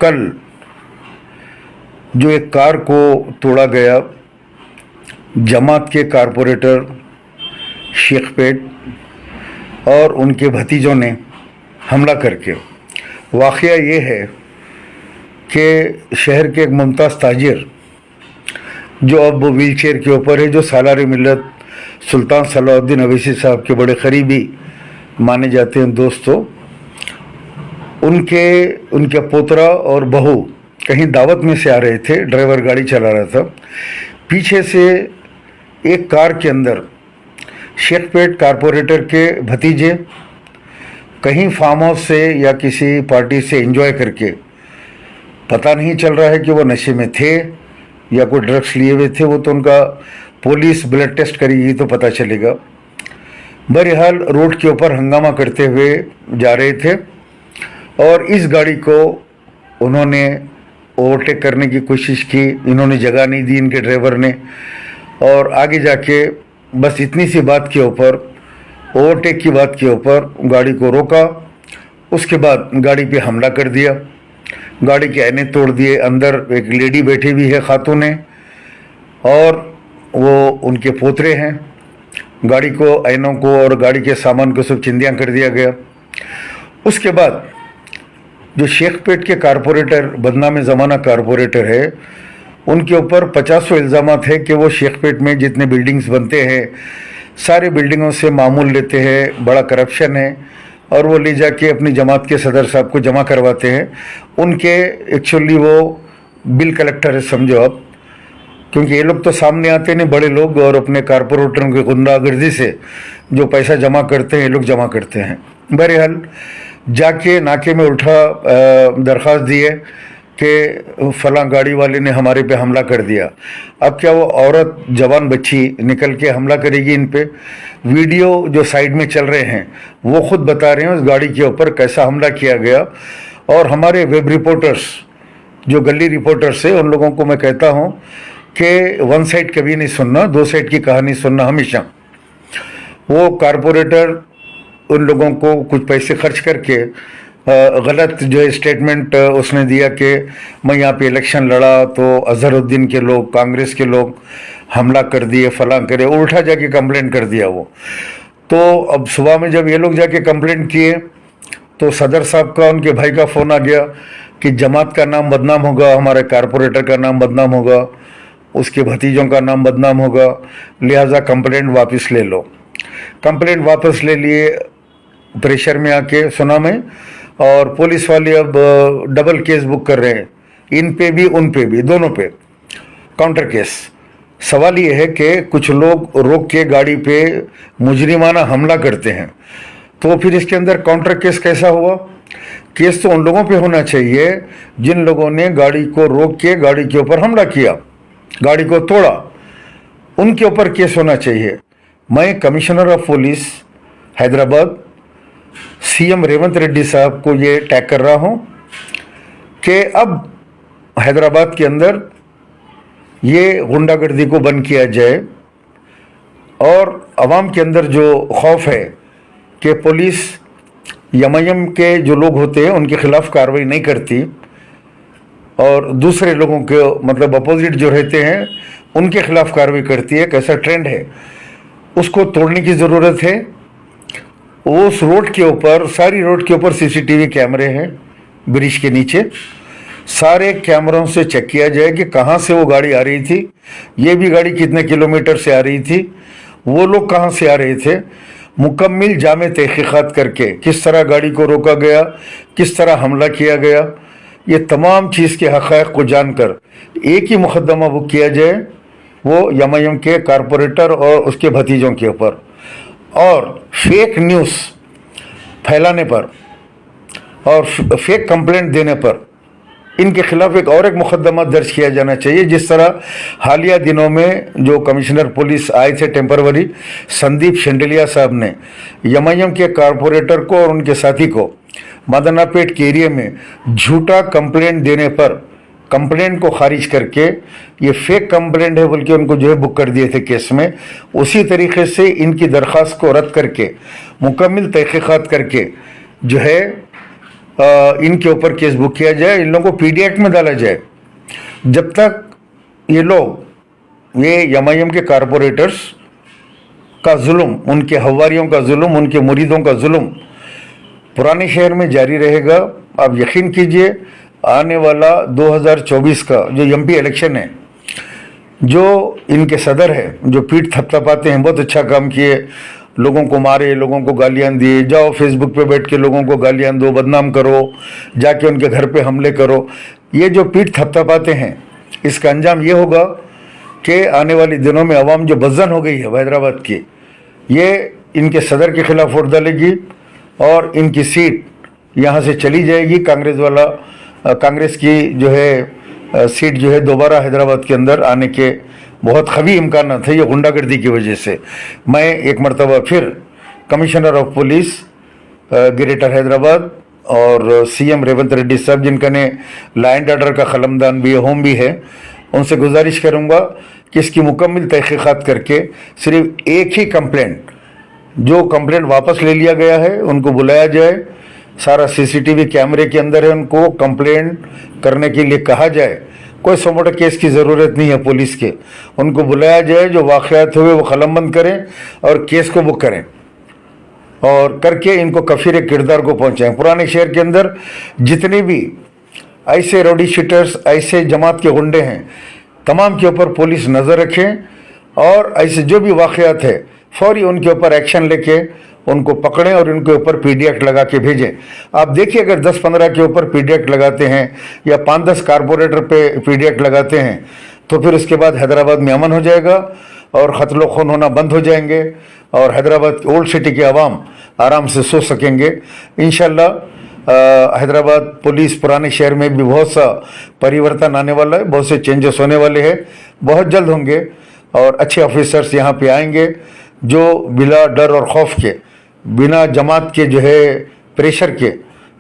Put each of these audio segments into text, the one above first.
कल जो एक कार को तोड़ा गया, जमात के कारपोरेटर शेख पेट और उनके भतीजों ने हमला करके, वाक़या ये है कि शहर के एक मुमताज़ ताजिर जो अब व्हील चेयर के ऊपर है, जो सालार मिल्लत सुल्तान सलाहुद्दीन अवैसी साहब के बड़े करीबी माने जाते हैं दोस्तों, उनके पोतरा और बहू कहीं दावत में से आ रहे थे। ड्राइवर गाड़ी चला रहा था। पीछे से एक कार के अंदर शेखपेट कारपोरेटर के भतीजे कहीं फार्म हाउस से या किसी पार्टी से एंजॉय करके, पता नहीं चल रहा है कि वो नशे में थे या कोई ड्रग्स लिए हुए थे, वो तो उनका पुलिस ब्लड टेस्ट करेगी तो पता चलेगा। बहरहाल रोड के ऊपर हंगामा करते हुए जा रहे थे और इस गाड़ी को उन्होंने ओवरटेक करने की कोशिश की। इन्होंने जगह नहीं दी इनके ड्राइवर ने, और आगे जाके बस इतनी सी बात के ऊपर, ओवरटेक की बात के ऊपर गाड़ी को रोका। उसके बाद गाड़ी पे हमला कर दिया, गाड़ी के आईने तोड़ दिए। अंदर एक लेडी बैठी हुई है, खातून है, और वो उनके पोतरे हैं। गाड़ी को, आइनों को और गाड़ी के सामान को सब चिंदियाँ कर दिया गया। उसके बाद जो शेखपेट के कारपोरेटर, बदनाम ज़माना कारपोरेटर है, उनके ऊपर 50 इल्ज़ामात है कि वो शेखपेट में जितने बिल्डिंग्स बनते हैं सारे बिल्डिंगों से मामूल लेते हैं, बड़ा करप्शन है, और वो ले जाके अपनी जमात के सदर साहब को जमा करवाते हैं। उनके एक्चुअली वो बिल कलेक्टर है समझो आप, क्योंकि ये लोग तो सामने आते नहीं, बड़े लोग, और अपने कारपोरेटरों की गुंडागर्दी से जो पैसा जमा करते हैं ये लोग जमा करते हैं। बहरहाल जाके नाके में उठा दरख्वास्त दी है कि फलां गाड़ी वाले ने हमारे पे हमला कर दिया। अब क्या वो औरत, जवान बच्ची निकल के हमला करेगी इन पे? वीडियो जो साइड में चल रहे हैं वो खुद बता रहे हैं उस गाड़ी के ऊपर कैसा हमला किया गया। और हमारे वेब रिपोर्टर्स, जो गली रिपोर्टर्स है, उन लोगों को मैं कहता हूँ कि वन साइड कभी नहीं सुनना, दो साइड की कहानी सुनना हमेशा। वो कारपोरेटर उन लोगों को कुछ पैसे खर्च करके गलत जो है स्टेटमेंट उसने दिया कि मैं यहाँ पे इलेक्शन लड़ा तो अजहरुद्दीन के लोग, कांग्रेस के लोग हमला कर दिए, फलां करे, उल्टा जाके कंप्लेंट कर दिया वो। तो अब सुबह में जब ये लोग जाके कंप्लेंट किए तो सदर साहब का, उनके भाई का फ़ोन आ गया कि जमात का नाम बदनाम होगा, हमारे कारपोरेटर का नाम बदनाम होगा, उसके भतीजों का नाम बदनाम होगा, लिहाजा कंप्लेंट वापस ले लो। कंप्लेंट वापस ले लिए, प्रेशर में आके सुना मैं, और पुलिस वाले अब डबल केस बुक कर रहे हैं, इन पे भी उन पे भी, दोनों पे काउंटर केस। सवाल ये है कि कुछ लोग रोक के गाड़ी पे मुजरिमाना हमला करते हैं, तो फिर इसके अंदर काउंटर केस कैसा हुआ? केस तो उन लोगों पे होना चाहिए जिन लोगों ने गाड़ी को रोक के गाड़ी के ऊपर हमला किया, गाड़ी को तोड़ा, उनके ऊपर केस होना चाहिए। मैं commissioner of police Hyderabad CM Revanth Reddy साहब को ये टैग कर रहा हूँ कि अब हैदराबाद के अंदर ये गुंडागर्दी को बंद किया जाए, और आवाम के अंदर जो खौफ है कि पुलिस यमयम के जो लोग होते हैं उनके खिलाफ कार्रवाई नहीं करती, और दूसरे लोगों के मतलब अपोजिट जो रहते हैं उनके खिलाफ कार्रवाई करती है, कैसा ट्रेंड है, उसको तोड़ने की ज़रूरत है। उस रोड के ऊपर, सारी रोड के ऊपर सीसीटीवी कैमरे हैं, ब्रिज के नीचे, सारे कैमरों से चेक किया जाए कि कहाँ से वो गाड़ी आ रही थी, ये भी गाड़ी कितने किलोमीटर से आ रही थी, वो लोग कहाँ से आ रहे थे। मुकम्मल जामे तहकीक़ात करके किस तरह गाड़ी को रोका गया, किस तरह हमला किया गया, ये तमाम चीज़ के हक़ाइक़ को जानकर एक ही मुक़दमा बुक किया जाए, वो यमयम के कारपोरेटर और उसके भतीजों के ऊपर। और फेक न्यूज़ फैलाने पर और फेक कंप्लेंट देने पर इनके खिलाफ एक मुकदमा दर्ज किया जाना चाहिए। जिस तरह हालिया दिनों में जो कमिश्नर पुलिस आए थे टेम्परवरी, संदीप शेंडलिया साहब ने यमयम के कारपोरेटर को और उनके साथी को मदनापेट के एरिया में झूठा कंप्लेंट देने पर कंप्लेंट को खारिज करके ये फेक कंप्लेंट है बोल के उनको जो है बुक कर दिए थे केस में। उसी तरीके से इनकी दरख्वास्त को रद्द करके मुकम्मल तहकीक़ात करके जो है इनके ऊपर केस बुक किया जाए, इन लोगों को पीडी एक्ट में डाला जाए। जब तक ये लोग, ये एमआईएम के कारपोरेटर्स का जुल्म, उनके हवारियों का जुल्म, उनके मुरीदों का जुल्म पुराने शहर में जारी रहेगा। आप यकीन कीजिए आने वाला 2024 का जो एमपी इलेक्शन है, जो इनके सदर है, जो पीठ थपथपाते हैं, बहुत अच्छा काम किए, लोगों को मारे, लोगों को गालियां दिए, जाओ फेसबुक पे बैठ के लोगों को गालियां दो, बदनाम करो, जाके उनके घर पे हमले करो, ये जो पीठ थपथपाते हैं, इसका अंजाम ये होगा कि आने वाले दिनों में अवाम जो बज़न हो गई है हैदराबाद की, ये इनके सदर के खिलाफ वोट डालेगी और इनकी सीट यहाँ से चली जाएगी। कांग्रेस की जो है सीट जो है दोबारा हैदराबाद के अंदर आने के बहुत खबी इम्कान थे, ये गुंडागर्दी की वजह से। मैं एक मरतबा फिर commissioner of police greater Hyderabad और सीएम रेवंत रेड्डी साहब, जिनका ने लॉ एंड ऑर्डर का कलमदान भी है, होम भी है, उनसे गुजारिश करूंगा कि इसकी मुकम्मल तहकीकात करके सिर्फ एक ही कंप्लेंट, जो कंप्लेंट वापस ले लिया गया है उनको बुलाया जाए, सारा सीसीटीवी कैमरे के अंदर है, उनको कंप्लेंट करने के लिए कहा जाए। कोई समोटा केस की ज़रूरत नहीं है पुलिस के, उनको बुलाया जाए, जो वाक़यात हुए वो कलमबंद करें और केस को बुक करें और करके इनको कफ़ीर किरदार को पहुंचाएं। पुराने शहर के अंदर जितने भी ऐसे रोडी शीटर्स, ऐसे जमात के गुंडे हैं, तमाम के ऊपर पुलिस नज़र रखें और ऐसे जो भी वाक़यात है फौरी उनके ऊपर एक्शन लेके उनको पकड़ें और उनके ऊपर पीडी एक्ट लगा के भेजें। आप देखिए, अगर 10-15 के ऊपर पीडी एक्ट लगाते हैं या 5-10 कारपोरेटर पे पीडी एक्ट लगाते हैं तो फिर उसके बाद हैदराबाद में अमन हो जाएगा और कत्ल खून होना बंद हो जाएंगे और हैदराबाद ओल्ड सिटी के अवाम आराम से सो सकेंगे। इंशाल्लाह हैदराबाद पुलिस पुराने शहर में भी बहुत सा परिवर्तन आने वाला है, बहुत से चेंजेस होने वाले हैं, बहुत जल्द होंगे और अच्छे ऑफिसर्स यहाँ पे आएंगे जो बिला डर और खौफ के, बिना जमात के जो है प्रेशर के,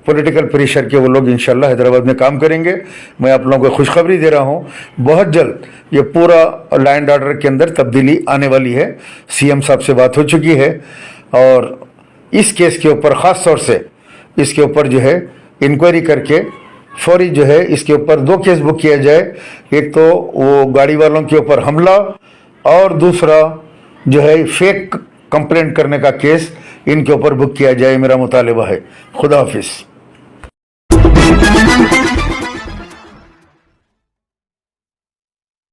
पॉलिटिकल प्रेशर के, वो लोग इंशाल्लाह हैदराबाद में काम करेंगे। मैं आप लोगों को खुशखबरी दे रहा हूँ, बहुत जल्द ये पूरा लॉ एंड ऑर्डर के अंदर तब्दीली आने वाली है। सीएम साहब से बात हो चुकी है और इस केस के ऊपर ख़ास तौर से इसके ऊपर जो है इंक्वायरी करके फौरी जो है इसके ऊपर 2 केस बुक किया जाए। एक तो वो गाड़ी वालों के ऊपर हमला और दूसरा जो है फेक कंप्लेंट करने का केस इनके ऊपर बुक किया जाए, मेरा मुतालिबा है। खुदा हाफिज़।